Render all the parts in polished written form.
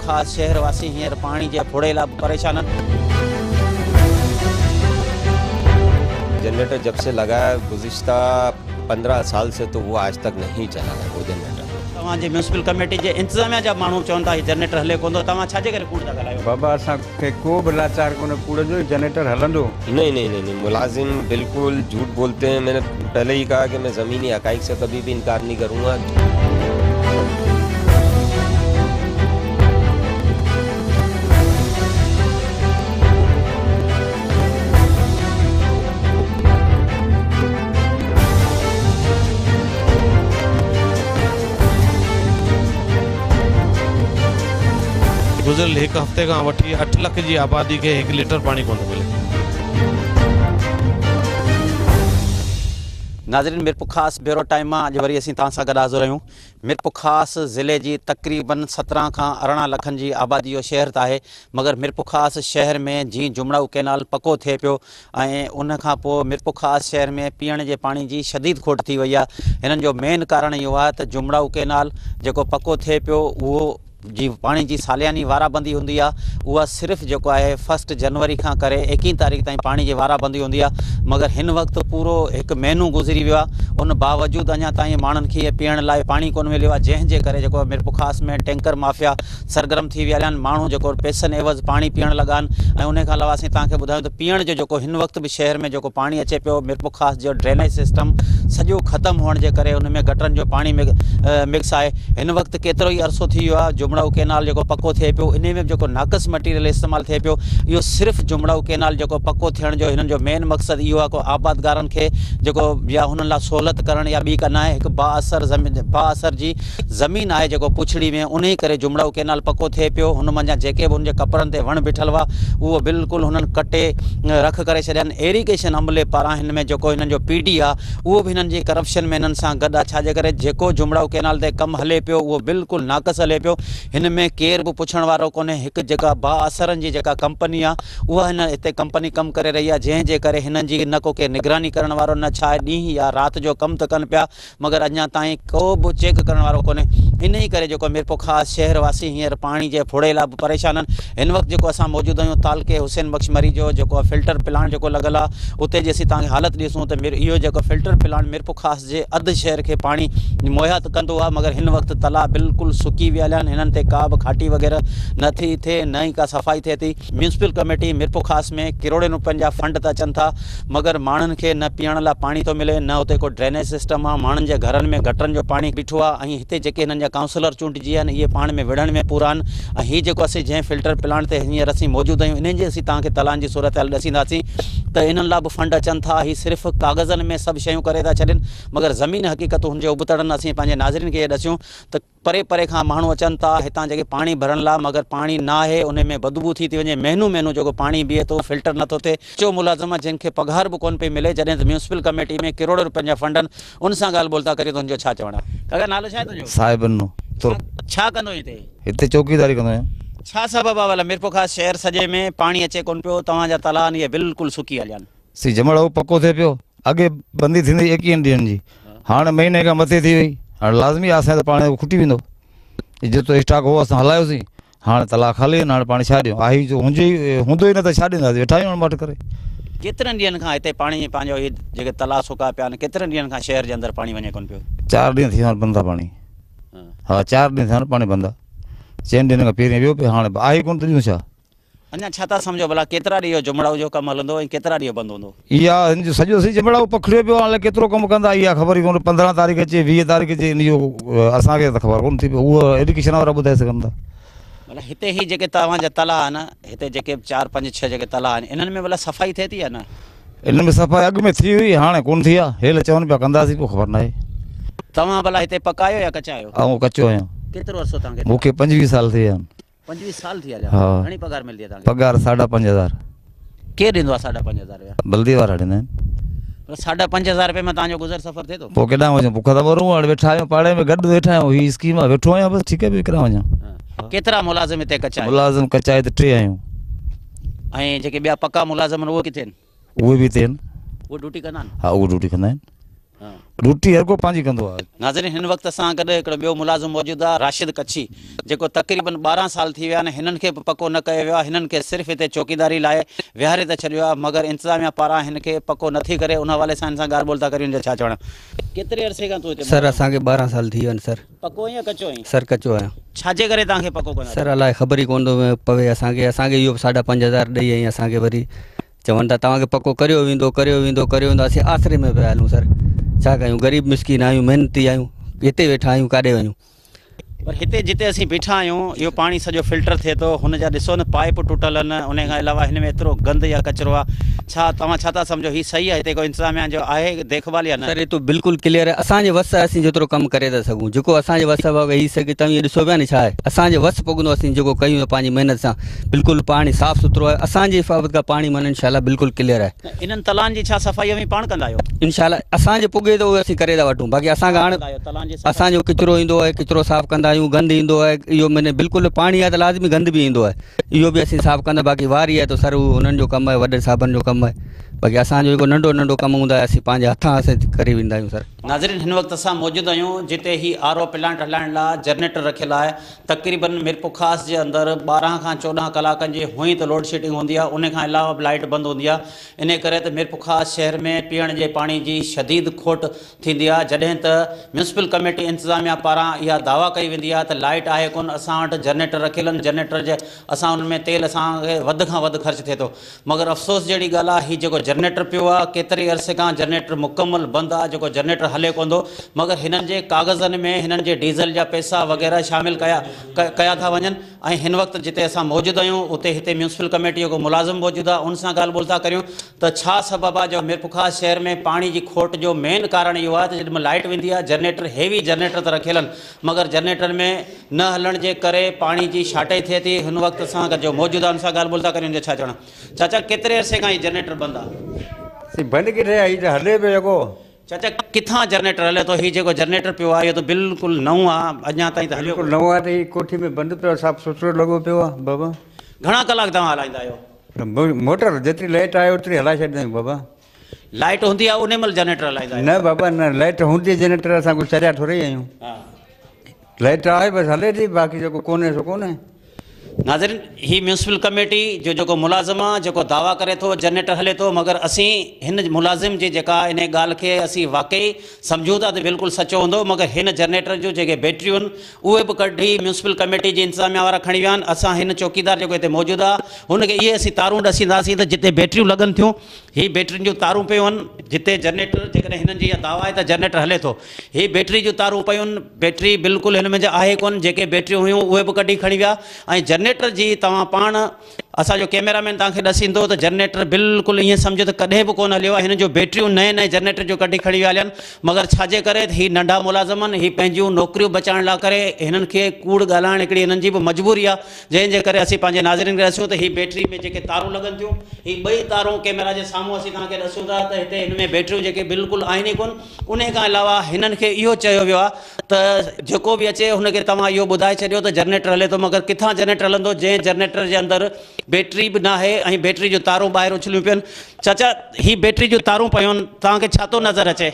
ख़ास शहरवासी हींअर पानी के फोड़े लाइ परेशान आहिनि। जनरेटर जब से लगा है गुज़िश्ता 15 साल से, तो वो आज तक नहीं चला है वो जनरेटर। तव्हांजी म्यूनिसिपल कमेटी के इंतजामिया जा माण्हू चवनि था हीउ जनरेटर हले कोन थो, तव्हां छाजे करे कूड़ था ॻाल्हायो? बाबा असांखे को बि लाचार कोन्हे, कूड़ जो जनरेटर हलंदो। नहीं, मुलाजिम बिल्कुल झूठ बोलते हैं। मैंने पहले ही कहा कि मैं ज़मीनी हक़ाइक़ से कभी भी इनकार नहीं करूँगा। गुज़िरियल एक हफ़्ते का वठी 8 लाख की आबादी के 1 लीटर पानी कोन थो मिले। नाज़रीन, मिरपुर ख़ास ब्यूरो टाइम में अॼु वरी असीं तव्हां सां गॾु हाज़िर आहियूं। मिरपुर ख़ास ज़िले की तक़रीबन 17 खां 18 लखनि जी आबादी जो शहर त आहे, मगर मिरपुर ख़ास शहर में जी जुमड़ाऊ कैनाल पको थिए पियो ऐं उन खां पोइ मिरपुर ख़ास शहर में पीअण जे पाणी जी शदीद खोट थी वई आहे। हिननि जो मेन कारण इहो आहे त जुमड़ाऊ कैनाल जेको पको थिए पियो उहो जी पानी की सालियानी वाराबंदी होंदी आहे, उहा सिर्फ़ जेको आहे 1 जनवरी खां करे 21 तारीख़ ताईं पानी की वाराबंदी होंदी आहे। मगर हिन वक्त पूरो 1 महीनो गुज़री वियो आहे, उन बावजूद अञा ताईं माण्हुनि खे पीअण लाइ पानी कोन मिलियो आहे, जंहिंजे करे जेको मिरपुर ख़ास में टैंकर माफ़िया सरगर्म थी विया आहिनि। माण्हू जेको पैसनि एवज़ पानी पीअण लॻा आहिनि ऐं उन खां अलावा असीं तव्हांखे ॿुधायूं त पीअण जो जेको हिन वक्त भी शहर में जेको पानी अचे पियो, मिरपुर ख़ास जो ड्रेनेज सिस्टम सॼो ख़त्म हुअण जे करे उन में गटरनि जो पानी मिक्स आहे। हिन वक्त केतिरो ई अरसो थी वियो आहे जुमड़ाऊ कैनाल जेको पको थिए पियो, इन में जेको नाक़स मटीरियल इस्तेमालु थिए पियो, इहो सिर्फ़ जुमड़ाऊ कैनाल जेको पको थियण जो हिननि जो मेन मक़सदु इहो आहे को आबादगारनि खे जेको या हुननि लाइ सहूलियत करणु या ॿी कन आहे। हिकु बाअसर जी ज़मीन आहे जेको पुछड़ी में, उन ई करे जुमड़ाऊ कैनाल पको थिए पियो। हुन मंझां जेके बि हुनजे कपरनि ते वण बीठल हुआ उहो बिल्कुलु हुननि कटे रख करे छॾिया आहिनि। इरिगेशन अमले पारां हिन में जेको हिननि जो PD आहे उहो बि हिननि जी करप्शन में हिननि सां गॾु आहे। छाजे करे जेको जुमड़ाऊ कैनाल ते कमु हले पियो उहो बिल्कुलु नाक़स हले पियो। हिन में केर भी पुछण वारो कोन्हे। हिकु जेका बाअसरनि जी जेका कंपनी आहे उहा हिन हिते कंपनी कमु करे रही आहे, जंहिंजे करे हिननि जी न को के निगरानी करण वारो न छा ॾींहुं या राति जो कमु त कनि पिया, मगर अञा ताईं को बि चेक करण वारो कोन्हे। इन ई करे जेको मिरपुर ख़ास शहरवासी हींअर पाणी जे फोड़े लाइ बि परेशान आहिनि। हिन वक़्तु जेको असां मौजूदु आहियूं तालके हुसैन बख्श मरी जो जेको फिल्टर प्लांट जेको लॻल आहे, उते जे असीं तव्हांखे हालत ॾिसूं त इहो जेको फिल्टर प्लांट मिरपुर ख़ास जे अधु शहर खे पाणी मुहैया कंदो आहे, मगर हिन वक़्तु तलाउ बिल्कुलु सुकी वियल आहिनि। हिननि ते का बि खाटी वग़ैरह नथी थिए, न ई का सफ़ाई थिए थी। म्यूनिसिपल कमेटी मिरपुर ख़ास में करोड़नि रुपयनि जा फंड त अचनि था, मगर माण्हुनि खे न पीअण लाइ पाणी थो मिले, न उते को ड्रेनेज सिस्टम आहे। माण्हुनि जे घरनि में गटरनि जो पाणी बीठो आहे ऐं हिते जेके हिननि जा काउंसलर चूंडिजी आहिनि इहे पाण में विढ़ण में पूरा आहिनि। ऐं हीअ जेको असीं जंहिं फिल्टर प्लांट ते हींअर असीं मौजूदु आहियूं, इन्हनि जी असीं तव्हांखे तलाउनि जी सूरत हाल ॾसींदासीं त इन्हनि लाइ बि फंड अचनि था। हीअ सिर्फ़ु कागज़नि में सभु शयूं करे था छॾनि, मगर ज़मीन हक़ीक़त हुनजे उबतड़नि असीं पंहिंजे नाज़रीन खे ॾसियूं त परे परे खां माण्हू अचनि था हितां जेके पाणी भरण लाइ, मगर पाणी न आहे, उन में बदबू थी वञे। महीनों जेको पाणी बीहे थो फिल्टर नथो थिए। चो मुलाज़िम जिनखे पघार बि कोन पई मिले, जॾहिं त म्यूनिसिपल कमेटी में करोड़ रुपयनि जा फंड आहिनि, उन सां ॻाल्हि ॿोल था करे। तुंहिंजो छा चवणु आहे? काका नालो छा आहे तुंहिंजो? साहिबनो छा कंदो हिते? हिते चौकीदारी कंदो आहियां। छा सबबु आहे भला मिरपुर ख़ास शहर सॼे में पाणी अचे कोन पियो, तव्हांजा तलाउ इहे बिल्कुलु सुकी हलिया आहिनि? सी जुमड़ाऊ पको थिए पियो, अॻे बंदी थींदी 21 ॾींहंनि जी, हाणे महीने खां मथे थी वई। हाणे लाज़मी आहे असांजो त पाणी खुटी वेंदो। जेतिरो स्टॉक हो असां हलायोसीं, हाणे तलाउ ख़ाली आहिनि, हाणे पाणी छा ॾियूं? आई जो हूंदो ई न त छा ॾींदासीं, वेठा आहियूं मट करे। केतिरनि ॾींहंनि खां हिते पाणी पंहिंजो इहे जेके तलाउ सुका पिया आहिनि, केतिरनि ॾींहंनि खां शहर जे अंदरि पाणी वञे कोन पियो? 4 ॾींहं थी विया बंदि आहे पाणी। हा 4 ॾींहं थिया पाणी बंदि आहे। 4 ॾींहंनि खां पहिरीं वियो पियो, हाणे आई कोन त ॾियूं छा? अञा छा था सम्झो भला केतिरा ॾींहं जुमड़ाऊ जो कमु हलंदो ऐं केतिरा ॾींहं बंदि हूंदो? इहा सॼो सी जुमड़ाऊ पखड़ियो पियो, हाणे केतिरो कमु कंदा इहा ख़बर ई कोन्हे। 15 तारीख़ अचे 20 तारीख़ अचे, इहो असांखे त ख़बर कोन थी पई, उहो एजुकेशन वारा ॿुधाए सघनि था। भला हिते ही जेके तव्हांजा तलाउ आहिनि, हिते जेके 4 5 6 जेके तलाउ आहिनि, इन्हनि में भला सफ़ाई थिए थी या न? इन में सफ़ाई अॻु में थी हुई, हाणे कोन थी आहे। हेल चवनि पिया कंदासीं, पोइ ख़बर न आहे। तव्हां भला हिते पकायो या कचायो? ऐं कचो आहियां। केतिरो अर्सो तव्हांखे? मूंखे 25 साल थी विया आहिनि। 25 साल थी विया? हा। घणी पघार मिलंदी आहे तव्हांखे? पघार 5,500। केरु ॾींदो आहे 5,500 रुपया? बल्दी वारा ॾींदा आहिनि। 5,500 रुपये में तव्हांजो गुज़र सफ़र थिए थो? पोइ केॾां वञूं? बुख था मरूं, हाणे वेठा आहियूं पाड़े में गॾु वेठा आहियूं। हीअ स्कीम आहे, वेठो आहियां बसि, ठीकु आहे, बि केॾां वञां? केतिरा मुलाज़िम हिते कचा? मुलाज़िम कचा हिते 3 आहियूं। ऐं जेके ॿिया पका मुलाज़िम आहिनि उहे किथे आहिनि? उहे बि हिते आहिनि। उहे ड्यूटी कंदा आहिनि? हा, उहे ड्यूटी कंदा आहिनि। ड्यूटी हर को पंहिंजी कंदो आहे। नाज़रीन, हिन वक़्तु असां गॾु हिकिड़ो ॿियो मुलाज़िम मौजूदु आहे, राशिद कच्छी, जेको तक़रीबन 12 साल थी विया आहिनि। हिननि खे बि पको न कयो वियो आहे, हिननि खे सिर्फ़ु हिते चौकीदारी लाइ विहारे त छॾियो आहे, मगर इंतिज़ामिया पारां हिन खे पको नथी करे। उन हवाले सां हिन सां ॻाल्हि ॿोल था करियूं, छा चवणु? केतिरे अरसे खां तूं हिते सर असांखे 12 साल थी विया आहिनि सर। पको या कचो आहीं? सर कचो आहियां। छाजे करे तव्हांखे पको कंदा? सर अलाए ख़बर ई कोन थो पवे असांखे इहो 5,500 ॾेई ऐं असांखे वरी चवनि था तव्हांखे पको करियो वेंदो। असीं आसरे में पिया हलूं सर, छा कयूं? ग़रीब मिसकिन आहियूं, महिनती आहियूं, हिते वेठा आहियूं, काॾे वञूं? पर हिते जिते असीं बीठा आहियूं इहो पाणी सॼो फिल्टर थिए थो, हुन जा ॾिसो न पाइप टुटल आहिनि, उन खां अलावा हिन में एतिरो गंद या कचिरो आहे। छा तव्हां छा था सम्झो हीअ सही आहे? हिते कोई इंतिज़ामिया जो आहे देखभाल या न? सर ये तो बिल्कुलु क्लियर आहे। असांजे वस असीं जेतिरो कमु करे था सघूं, जेको असांजे वस वेही सघे। तव्हां ॾिसो पिया न छा आहे, असांजे वस पुगंदो असीं जेको कयूं पंहिंजी महिनत सां। बिल्कुलु पाणी साफ़ु सुथिरो आहे, असांजे हिफ़ाज़त खां पाणी माना इनशाला बिल्कुलु क्लियर आहे। इन्हनि तलाउनि जी छा सफ़ाई में पाण कंदा आहियो? इनशाला असांजे पुगे थो उहे असीं करे था वठूं। बाक़ी असांखे हाणे असांजो किचिरो ईंदो आहे, किचिरो साफ़ु कंदा आहियूं, गंद ईंदो आहे। इहो मैंने बिल्कुलु पाणी आहे त लाज़मी गंद बि ईंदो आहे, इहो बि असीं साफ़ु कंदा। बाक़ी वारी आहे त सर उन्हनि जो कमु आहे, वॾे साहबनि जो कमु आहे। बाक़ी असांजो जेको नंढो कमु हूंदा आहे असीं पंहिंजे हथां असां करे वेंदा आहियूं सर। नाज़रीन, हिन वक़्तु असां मौजूदु आहियूं जिते ही आरओ प्लांट हलाइण लाइ जनरेटर रखियलु आहे। तक़रीबन मीरपुर ख़ास जे अंदरि 12 खां 14 कलाकनि जी हुई त लोड शेडिंग हूंदी आहे, उन खां अलावा लाइट बंदि हूंदी आहे। इन करे त मीरपुर ख़ास शहर में पीअण जे पाणी जी शदीद खोट थींदी आहे। जॾहिं त म्यूनसिपल कमेटी इंतिज़ामिया पारां इहा दावा कई वेंदी आहे त लाइट आहे कोन, असां वटि जनरेटर रखियल आहिनि, जनरेटर जे असां उन में तेल असांखे वधि खां वधि ख़र्चु थिए थो। मगर अफ़सोस जहिड़ी ॻाल्हि आहे, हीउ जेको जनरेटर पियो आहे केतिरे अरसे खां जनरेटर मुकमल बंदि आहे, जेको जनरेटर हले कोन थो। मगर हिननि जे कागज़नि में हिननि जे डीज़ल जा पैसा वग़ैरह शामिल कया था वञनि। ऐं हिन वक़्तु जिते असां मौजूदु आहियूं उते हिते म्यूनसिपल कमेटी जो मुलाज़िम मौजूदु आहे, उन सां ॻाल्हि ॿोल था करियूं त छा सबबु आहे जो मीरपुर ख़ास शहर में पाणी जी खोट जो मेन कारण इहो आहे त जेॾी महिल लाइट वेंदी आहे जनरेटर हेवी जनरेटर त रखियल आहिनि, मगर जनरेटर में न हलण जे करे पाणी जी शार्टेज थिए थी। हिन वक़्तु असां जो मौजूदु आहे उन सां ॻाल्हि ॿोल था करियूं, छा चवणु? चाचा, केतिरे अरसे खां हीउ जनरेटर बंदि आहे? बंदि किथे आहे, हीअ त हले पियो जेको। चाचा, किथां जनरेटर हले थो? हीउ जेको जनरेटर पियो आहे इहो त बिल्कुलु नओं आहे, अञा ताईं त हलियो नओं आहे त हीअ कोठी में बंदि पियो, साफ़ु सुथिरो लॻो पियो आहे बाबा। घणा कलाक तव्हां हलाईंदा आहियो? मोटर जेतिरी लाइट आहे ओतिरी हलाए छॾींदा आहियूं बाबा। लाइट हूंदी आहे उन महिल जनरेटर हलाईंदा आहियो? न बाबा न, लाइट हूंदी जनरेटर असां कुझु चरिया थोरी आहियूं। लाइट आहे बसि हले थी, बाक़ी जेको कोन्हे सो कोन्हे। नाज़रीन, ही म्यूनसिपल कमेटी जो जेको मुलाज़िम आहे जेको दावा करे थो जनरेटर हले थो, मगर असीं हिन मुलाज़िम जी जेका इन ॻाल्हि खे असीं वाकई सम्झूं था त बिल्कुलु सचो हूंदो, मगर हिन जनरेटर जो जेके बैटरियूं आहिनि उहे बि कढी म्यूनसिपल कमेटी जी इंतिज़ामिया वारा खणी विया आहिनि। असां हिन चौकीदार जेको हिते मौजूदु आहे हुनखे इहे असीं तारूं ॾसींदासीं त जिते बैटरियूं लॻनि थियूं ही बैटरियुनि जूं तारूं पियूं आहिनि, जिते जनरेटर जेकॾहिं हिननि जी इहा दावा आहे त जनरेटर हले थो, ही बैटरी जूं तारूं पियूं आहिनि, बैटरी बिल्कुलु हिन में आहे कोन। जेके बैटरियूं हुयूं उहे बि कढी खणी विया ऐं जनरेटर जी तव्हां पाण असांजो कैमरामैन तव्हांखे ॾसींदो त जनरेटर बिल्कुलु ईअं सम्झो त कॾहिं बि कोन हलियो आहे। हिन जो बैटरियूं नए जनरेटर जो कढी खणी विया हलिया आहिनि, मगर छाजे करे हीअ नंढा मुलाज़िम आहिनि, हीअ पंहिंजूं नौकरियूं बचाइण लाइ करे हिननि खे कूड़ ॻाल्हाइण हिकिड़ी हिननि जी बि मजबूरी आहे, जंहिंजे करे असीं पंहिंजे नाज़रीन खे ॾसूं त हीअ बैटरी में जेके तारूं लॻनि थियूं हीअ ॿई तारूं कैमरा जे साम्हूं असीं तव्हांखे ॾसूं था त हिते हिन में बैटरियूं जेके बिल्कुलु आहिनि ई कोन। उन खां अलावा हिननि खे इहो चयो वियो आहे त जेको बि अचे हुनखे तव्हां इहो ॿुधाए छॾियो त जनरेटर हले थो, मगर किथां जनरेटर हलंदो जंहिं जनरेटर जे अंदरि बैटरी बि न आहे ऐं बैटरी जूं तारूं ॿाहिरि उछलियूं पियूं आहिनि। चाचा, ही बैटरी जूं तारूं पियूं आहिनि, तव्हांखे छा थो नज़र अचे?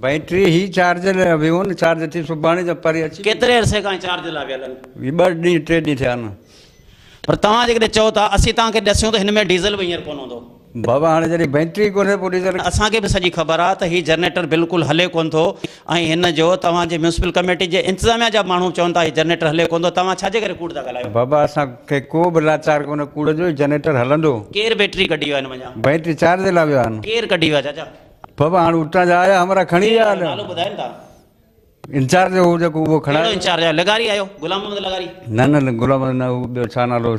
बैटरी ही चार्ज लाइ वियो न, चार्ज थी सुभाणे जो परे अची। केतिरे अरसे खां चार्ज लाइ वियल आहिनि? 2 ॾींहं 3 ॾींहं थिया आहिनि। पर तव्हां जेकॾहिं चओ था असीं तव्हांखे ॾसूं त हिन में डीज़ल बि हींअर कोन हूंदो बाबा, हाणे जॾहिं बैटरी कोन्हे पोइ डीज़ल। असांखे बि सॼी ख़बर आहे त हीउ जनरेटर बिल्कुलु हले कोन थो ऐं हिन जो तव्हांजे म्यूनसिपल कमेटी जे इंतिज़ामिया जा माण्हू चवनि था हीउ जनरेटर हले कोन थो, तव्हां छाजे करे कूड़ था ॻाल्हायो? बाबा, असांखे को बि लाचार कोन्हे कूड़ जो, जनरेटर हलंदो। केरु बैटरी कढी वियो हिन वञा? बैटरी चार्ज लाइ विया आहिनि। केरु कढी वियो चाचा? बाबा, हाणे उतां जा आया हमारा खणी विया नालो ॿुधाइनि था? इंचार्ज हो जेको उहो खड़ा। इंचार्ज आहे? लगारी आयो? गुलाम मोहम्मद लगारी? न गुलाम न, ॿियो छा नालो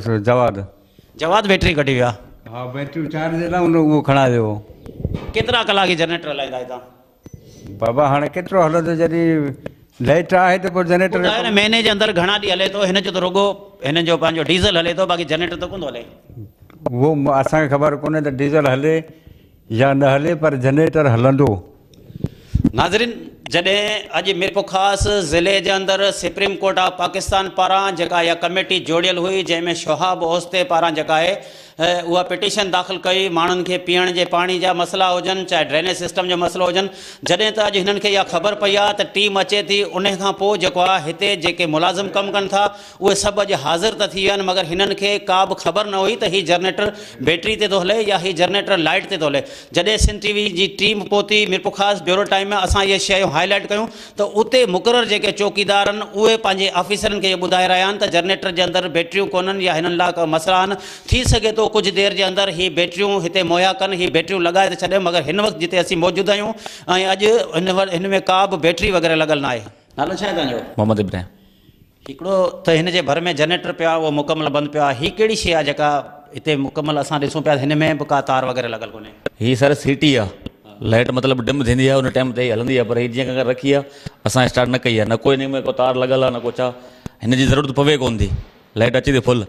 जवाद बैटरी कढी विया? हा, बैटरी चार्ज लाइ उहो खणा वियो। केतिरा कलाक जनरेटर हलाईंदा आहियो तव्हां? बाबा, हाणे केतिरो हलंदो, जॾहिं लाइट आहे त पोइ जनरेटर। महीने जे अंदरि घणा ॾींहं हले थो? हिन जो त रुगो हिन जो पंहिंजो डीज़ल हले थो, बाक़ी जनरेटर त कोन थो हले। उहो असांखे ख़बर कोन्हे त डीज़ल हले या न हले, पर जनरेटर हलंदो। नाज़रीन, जॾहिं अॼु मीरपुर ख़ासि ज़िले जे अंदरि सुप्रीम कोर्ट ऑफ पाकिस्तान पारां जेका इहा कमेटी जोड़ियल हुई, जंहिंमें शोहाब ओस्ते पारां जेका आहे उहा पिटीशन दाख़िल कई माण्हुनि खे पीअण जे पाणी जा मसइला हुजनि चाहे ड्रेनेज सिस्टम जो मसइलो हुजनि। जॾहिं त अॼु हिननि खे इहा ख़बर पई आहे त टीम अचे थी, उन खां पोइ जेको आहे हिते जेके मुलाज़िम कमु कनि था उहे सभु अॼु हाज़िर त थी विया आहिनि, मगर हिननि खे का बि ख़बर न हुई त हीउ जनरेटर बैटरी ते थो हले या हीउ जनरेटर लाइट ते थो हले। जॾहिं सिंध टीवी जी टीम पहुती मिरपुखास ब्यूरो टाइम में, असां इहे शयूं हाईलाइट कयूं त उते मुक़ररु जेके चौकीदार आहिनि उहे पंहिंजे ऑफिसरनि खे इहे ॿुधाए रहिया आहिनि त जनरेटर जे अंदरि बैटरियूं कोन्हनि या हिननि लाइ का मसइला आहिनि। थी सघे थो कुझु देरि जे अंदरि ही बैटरियूं हिते मुहैया कनि, ही बैटरियूं लॻाए त छॾे, मगर हिन वक़्तु जिते असीं मौजूदु आहियूं ऐं अॼु हिन में का बि बैटरी वग़ैरह लॻल न आहे। नालो छा आहे तव्हांजो? मोहम्मद इब्राहिम। हिकिड़ो त हिन जे भर में जनरेटर पियो आहे उहो मुकमल बंदि पियो आहे, हीअ कहिड़ी शइ आहे जेका हिते मुकमल असां ॾिसूं पिया हिन में बि का तार वग़ैरह लॻल कोन्हे? ही सर सीटी आहे, लाइट मतिलबु डिम थींदी आहे उन टाइम ते ई हलंदी आहे, पर हीअ जीअं अगरि रखी आहे असां स्टार्ट न कई आहे, न कोई हिन में को तार लॻल आहे न को छा, हिन जी ज़रूरत पवे कोन थी। लाइट अचे थी फुल,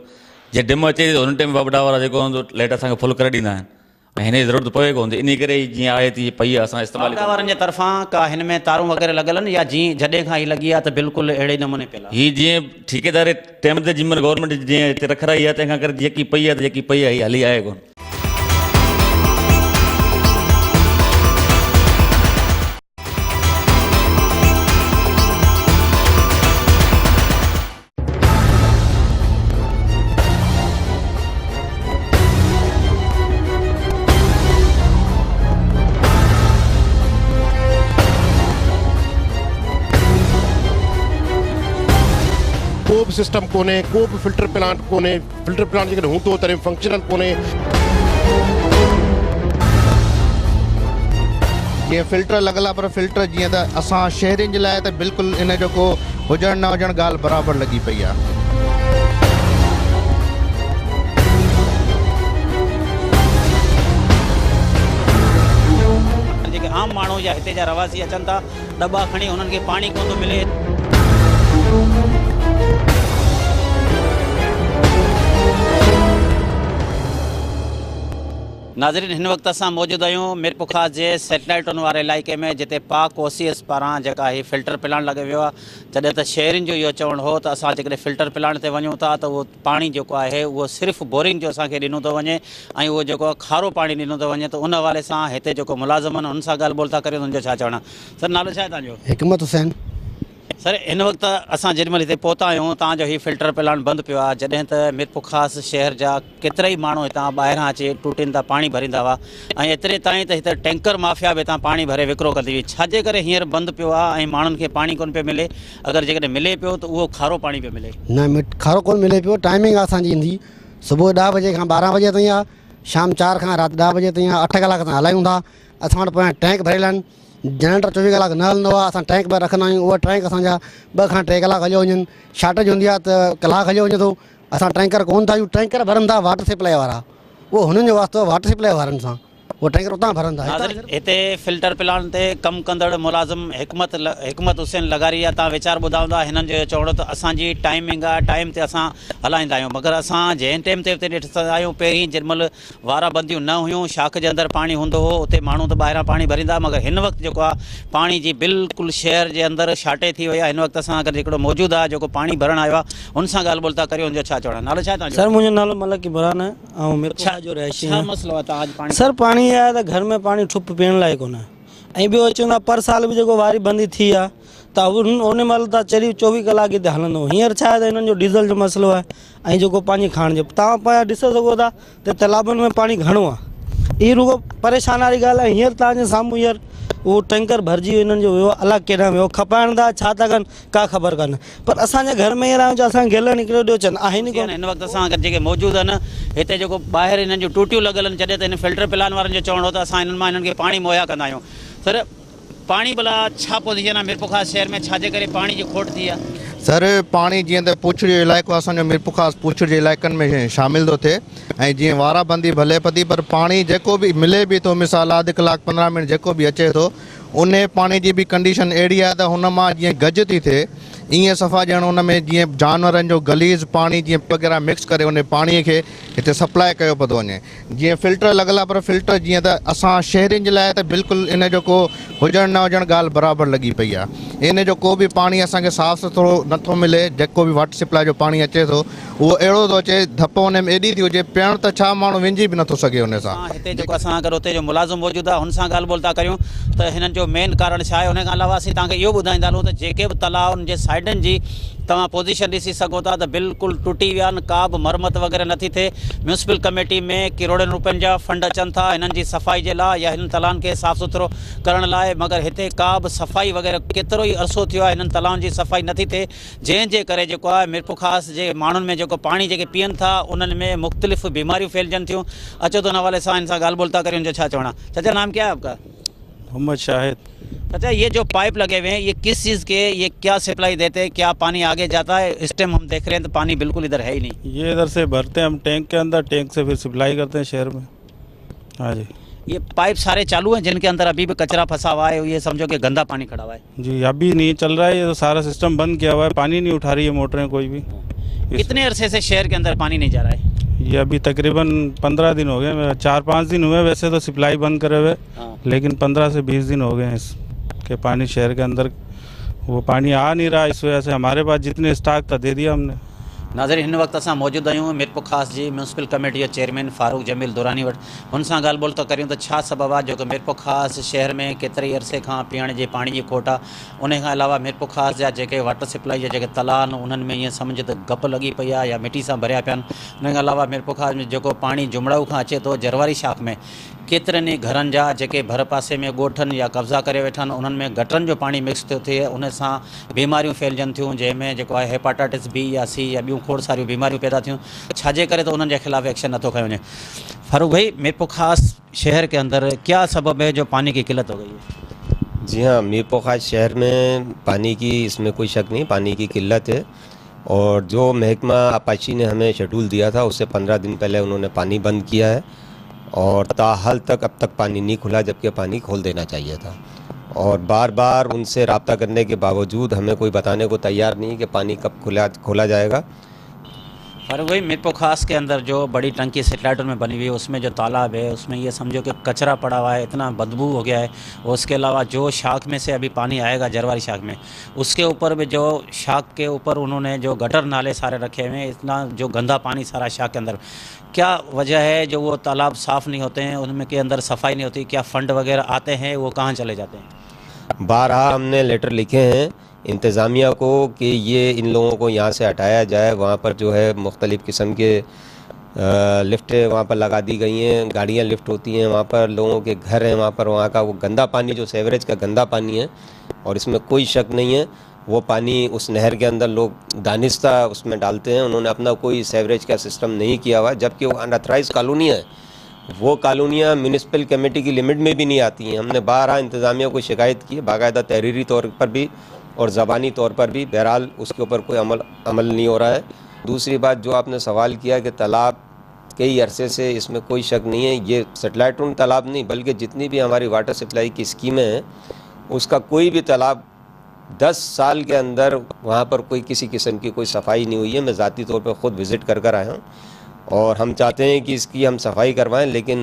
जे डिम अचे थी त हुन टाइम वॾा वारा जेको हूंदो लाइट असांखे फुल करे ॾींदा आहिनि ऐं हिन जी ज़रूरत पवे कोन थी, इन करे जीअं आहे थी पई आहे असां इस्तेमालु वारनि जे तरफ़ां का हिन में तारूं वग़ैरह लॻल आहिनि या जीअं जॾहिं खां हीअ लॻी आहे त बिल्कुलु अहिड़े नमूने पियल आहे? हीअ जीअं ठेकेदार टाइम ते जिम्मेदार गवर्नमेंट जीअं हिते रख रही आहे तंहिंखां करे जेकी पई आहे त जेकी पई आहे हीअ हली आहे कोन। को बि सिस्टम कोन्हे, को बि फिल्टर प्लांट कोन्हे, फिल्टर प्लांट जेकॾहिं हूंदो तॾहिं फंक्शनल कोन्हे। जीअं फिल्टर लॻल आहे पर फिल्टर जीअं त असां शहरियुनि जे लाइ त बिल्कुलु इन जो को हुजणु न हुजणु ॻाल्हि बराबरि लॻी पई आहे। जेके आम माण्हू या हिते जा रवासी अचनि था दॿा खणी हुननि खे पाणी कोन थो मिले। नाज़रीन हिन वक़्तु असां मौजूदु आहियूं मिरपुखास जे सैटेलाइटुनि वारे इलाइक़े में, जिते पाक ओसीएस पारां जेका हीअ फिल्टर प्लांट लॻे वियो आहे। जॾहिं त शहरियुनि जो इहो चवणु हो त असां जेकॾहिं फिल्टर प्लांट ते वञूं था त उहो पाणी जेको आहे उहो सिर्फ़ु बोरिंग जो असांखे ॾिनो थो वञे ऐं उहो जेको आहे खारो पाणी ॾिनो थो वञे। त उन हवाले सां हिते जेको मुलाज़िम आहिनि हुन सां ॻाल्हि ॿोल था करियूं, हुनजो छा चवणु आहे? सर नालो छा आहे तव्हांजो? हिकमत हुसैन। सर हिन वक़्तु असां जेॾीमहिल हिते पहुता आहियूं तव्हांजो हीउ फिल्टर प्लांट बंदि पियो आहे, जॾहिं त मिरपुखास शहर जा केतिरा ई माण्हू हितां ॿाहिरां अचे टूटिनि था पाणी भरींदा हुआ ऐं एतिरे ताईं त हिते टैंकर माफ़िया बि हितां पाणी भरे विकिरो कंदी हुई। छाजे करे हींअर बंदि पियो आहे ऐं माण्हुनि खे पाणी कोन पियो मिले? अगरि जेकॾहिं मिले पियो त उहो खारो पाणी पियो मिले? न खारो कोन मिले पियो। टाइमिंग आहे असांजी ईंदी सुबुह 10 बजे खां 12 बजे ताईं आहे, शाम 4 खां राति 10 बजे ताईं 8 कलाक असां हलायूं था। असां वटि पोयां टैंक भरियल आहिनि, जनरेटर 24 कलाक न हलंदो आहे, असां टैंक पर रखंदा आहियूं। उहा टैंक असांजा 2 खां 3 कलाक हलियो वञनि, शार्टेज हूंदी आहे त कलाक हलियो वञे थो। असां टैंकर कोन था आहियूं, टैंकर भरनि था वाटर सप्लाई वारा, उहो हुननि जो वास्तो वाटर सप्लाई वारनि सां वो टैंकर उतां भरनि था। हिते फिल्टर प्लांट ते कमु कंदड़ मुलाज़िम हिकमत हुसैन लगारी आहे। तव्हां वीचार ॿुधाईंदा हिननि जो चवणो त असांजी टाइमिंग आहे, टाइम ते असां हलाईंदा आहियूं, मगर असां जंहिं टाइम ते उते ॾिसंदा आहियूं पहिरीं जेॾीमहिल वाराबंदियूं न हुयूं, शाख जे अंदरि पाणी हूंदो हो, उते माण्हू त ॿाहिरां पाणी भरींदा, मगर हिन वक़्तु जेको आहे पाणी जी बिल्कुलु शहर जे अंदरि शार्टेज थी वई आहे। हिन वक़्तु असां अगरि हिकिड़ो मौजूदु आहे जेको पाणी भरणु आयो आहे, हुन सां ॻाल्हि ॿोल था करियूं, हुनजो छा चवणु आहे? नालो छा आहे तव्हांजो? सर मुंहिंजो नालो मलक इमरान आहे ऐं मिरपुखास जो रहिशी छा मसइलो आहे तव्हां अॼु पाणी? सर पाणी आहे त घर में पाणी ठुप पीअण लाइ कोन ऐं ॿियो चवंदा पर साल बि जेको वारी बंदी थी आहे त उन महिल त चरी 24 कलाक हिते हलंदो। हींअर छा आहे त हिननि जो डीज़ल जो मसइलो आहे ऐं जेको पंहिंजी खाइण जो तव्हां पाण ॾिसो सघो था त तालाबनि में पाणी घणो आहे। इहा रुगो परेशान वारी ॻाल्हि आहे। हींअर तव्हांजे साम्हूं हींअर उहो टैंकर भरिजी हिननि जो वियो, अलॻि केॾां वियो, खपाइण था छा था कनि का ख़बर कान्हे, पर असांजे घर में हींअर आहियूं जो असांखे गैलन हिकिड़ो ॾियो चवनि आहिनि ई कोन। हिन वक़्तु असां अगरि जेके मौजूदु आहिनि हिते जेको ॿाहिरि हिननि जूं टूटियूं लॻल आहिनि, जॾहिं त हिन फिल्टर प्लान वारनि जो चवणो त असां हिननि मां हिननि खे पाणी मुहैया कंदा आहियूं। सर पाणी भला छा पोज़ीशन आहे मिरपुखास शहर में, छाजे करे पाणी जी खोट थी आहे? सर पाणी जीअं त पुछ जो इलाइक़ो असांजो मिरपुखास पुछ जे इलाइक़नि में शामिलु थो थिए ऐं जीअं वाराबंदी भले पती, पर पाणी जेको बि मिले बि थो, मिसाल अधु कलाक 15 मिंट जेको बि अचे थो, उन पाणी जी बि कंडीशन अहिड़ी आहे त हुन मां जीअं गज थी थिए ईअं सफ़ा ॼण उन में जीअं जानवरनि जो गलीज़ पाणी जीअं वग़ैरह मिक्स करे उन पाणीअ खे हिते सप्लाए कयो पियो थो वञे। जीअं फिल्टर लॻल आहे, पर फिल्टर जीअं त असां शहरियुनि जे लाइ त बिल्कुलु इन जो को हुजणु न हुजणु ॻाल्हि बराबरि लॻी पई आहे। इन जो को बि पाणी असांखे साफ़ु सुथिरो नथो मिले। जेको बि वाटर सप्लाई जो पाणी अचे थो उहो अहिड़ो थो अचे, धप हुन में एॾी थी हुजे, पीअण त छा माण्हू विञी बि नथो सघे उन सां। हिते जेको असां अगरि उते जो मुलाज़िम मौजूदु आहे हुन सां ॻाल्हि ॿोल था करियूं त हिननि जो मेन कारण छा आहे। उन खां अलावा असीं तव्हांखे इहो ॿुधाईंदा हलूं त जेके बि तलाउ उन जे साइडनि जी तव्हां पोज़ीशन ॾिसी सघो था त बिल्कुलु टुटी विया आहिनि, का बि मरमत वग़ैरह नथी थिए। म्यूनिसिपल कमेटी में किरोड़नि रुपयनि जा फंड अचनि था हिननि जी सफ़ाई जे लाइ या हिन तलाउनि खे साफ़ु सुथिरो करण लाइ, मगर हिते का बि सफ़ाई वग़ैरह केतिरो ई अरसो थियो आहे हिननि तलाउनि जी सफ़ाई नथी थिए, जंहिंजे करे जेको आहे मिरपुखास जे माण्हुनि में जेको पाणी जेके पीअनि था उन्हनि में मुख़्तलिफ़ बीमारियूं फैलजनि थियूं। अचो तो हिन हवाले सां हिन सां ॻाल्हि ॿोल था करियूं जो छा चवणा। चाचा नाम क्या है आपका? मोहम्मद शाहिद। अच्छा, ये जो पाइप लगे हुए हैं ये किस चीज़ के, ये क्या सप्लाई देते हैं, क्या पानी आगे जाता है? इस टाइम हम देख रहे हैं तो पानी बिल्कुल इधर है ही नहीं। ये इधर से भरते हैं हम टैंक के अंदर, टैंक से फिर सप्लाई करते हैं शहर में। हाँ जी। ये पाइप सारे चालू हैं जिनके अंदर अभी भी कचरा फंसा हुआ है, ये समझो कि गंदा पानी खड़ा हुआ है? जी अभी नहीं चल रहा है, ये तो सारा सिस्टम बंद किया हुआ है, पानी नहीं उठा रही है मोटरें कोई भी। कितने अरसे से शहर के अंदर पानी नहीं जा रहा है? ये अभी तकरीबन 15 दिन हो गए, 4-5 दिन हुए वैसे तो सप्लाई बंद करे हुए, लेकिन 15 से 20 दिन हो गए हैं इसके पानी शहर के अंदर वो पानी आ नहीं रहा। इस वजह से हमारे पास जितने स्टॉक था दे दिया हमने। नाज़रीन, हिन वक़्तु असां मौजूदु आहियूं मिरपुखास जी म्यूनिसिपल कमेटी जो चेयरमैन फारूक जमील दुरानी वटि। हुन सां ॻाल्हि ॿोल था करियूं त छा सबबु आहे जेको मिरपुखास शहर में केतिरे ई अरसे खां पीअण जे पाणी जी खोट आहे। उन खां अलावा मिरपुखास जा जेके वाटर सप्लाई जा जेके तलाउ आहिनि उन्हनि में ईअं सम्झ त गप लॻी पई आहे या मिटी सां भरिया पिया आहिनि। उन खां अलावा मिरपुखास में जेको पाणी जुमड़ाऊ खां अचे थो जरवारी शाख में केतिरनि ई घरनि जा जेके भर पासे में ॻोठनि या कब्ज़ा करे वेठा आहिनि उन्हनि में गटरनि जो पाणी मिक्स थो थिए, उन सां बीमारियूं फैलजनि थियूं, जंहिंमें जेको आहे हेपाटाइटिस बी या सी या ॿियूं खोड़ सारियूं बीमारियूं पैदा थियूं। छाजे करे तो उन्हनि जे ख़िलाफ़ एक्शन नथो खयो वञे? फारूक भाई, मिरपुखास शहर के अंदर क्या सबब है जो पानी की किल्लत हो गई है? जी हाँ, मिरपुखास शहर में पानी की इसमें कोई शक नहीं, पानी की किल्लत है। और जो महकमा अपाची ने हमें शेड्यूल दिया था उससे 15 दिन पहले उन्होंने पानी बंद किया है और ताहाल तक अब तक पानी नहीं खुला, जबकि पानी खोल देना चाहिए था। और बार बार उनसे रब्ता करने के बावजूद हमें कोई बताने को तैयार नहीं कि पानी कब खोला जाएगा। फारूक भाई, मिरपुखास के अंदर जो बड़ी टंकी सेटेलाइट में बनी हुई है उसमें जो तालाब है उसमें ये समझो कि कचरा पड़ा हुआ है, इतना बदबू हो गया है। और उसके अलावा जो शाख में से अभी पानी आएगा जरवारी शाख में, उसके ऊपर भी जो शाख के ऊपर उन्होंने जो गटर नाले सारे रखे हुए हैं, इतना जो गंदा पानी सारा शाख के अंदर। क्या वजह है जो वो तालाब साफ़ नहीं होते हैं, उनमें के अंदर सफाई नहीं होती? क्या फ़ंड वगैरह आते हैं, वो कहाँ चले जाते हैं? बारहा हमने लेटर लिखे हैं इंतज़ामिया को कि ये इन लोगों को यहाँ से हटाया जाए। वहाँ पर जो है मुख्तलिफ़ किस्म के लिफ्टें वहाँ पर लगा दी गई हैं, गाड़ियाँ लिफ्ट होती हैं, वहाँ पर लोगों के घर हैं, वहाँ पर वहाँ का वो गंदा पानी जो सेवरेज का गंदा पानी है और इसमें कोई शक नहीं है वो पानी उस नहर के अंदर लोग दानिस्ता उसमें डालते हैं। उन्होंने अपना कोई सेवरेज का सिस्टम नहीं किया हुआ, जबकि वो अनअथराइज़ कॉलोनी है। वो कॉलोनियाँ म्यूनिसिपल कमेटी की लिमिट में भी नहीं आती हैं। हमने बारहा इंतज़ामिया को शिकायत की, बाकायदा तहरीरी तौर पर भी और ज़बानी तौर पर भी, बहरहाल उसके ऊपर कोई अमल नहीं हो रहा है। दूसरी बात जो आपने सवाल किया कि तालाब कई अरसे से, इसमें कोई शक नहीं है ये सेटेलाइट तालाब नहीं बल्कि जितनी भी हमारी वाटर सप्लाई की स्कीमें हैं उसका कोई भी तालाब 10 साल के अंदर वहाँ पर कोई किसी किस्म की कोई सफाई नहीं हुई है। मैं ज़ाती तौर पर ख़ुद विज़िट कर आया हूँ और हम चाहते हैं कि इसकी हम सफाई करवाएं, लेकिन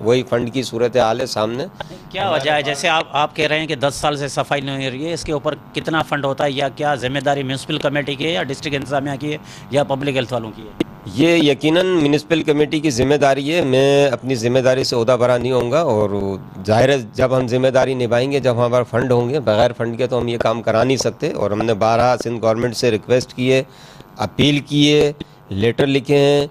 वही फ़ंड की सूरत हाल है सामने। क्या वजह है? जैसे आप कह रहे हैं कि 10 साल से सफाई नहीं हो रही है, इसके ऊपर कितना फ़ंड होता है या क्या जिम्मेदारी म्यूनिसिपल कमेटी की है या डिस्ट्रिक्ट इंतजामिया की है या पब्लिक हेल्थ वालों की है? ये यकीनन म्यूनिसिपल कमेटी की ज़िम्मेदारी है। मैं अपनी ज़िम्मेदारी से ओहदा बरा नहीं होऊंगा और ज़ाहिर है जब हम ज़िम्मेदारी निभाएंगे, जब हमारा फ़ंड होंगे, बग़ैर फ़ंड के तो हम ये काम करा नहीं सकते। और हमने बारहा सिंध गवर्नमेंट से रिक्वेस्ट की है, अपील की है, लेटर लिखे हैं,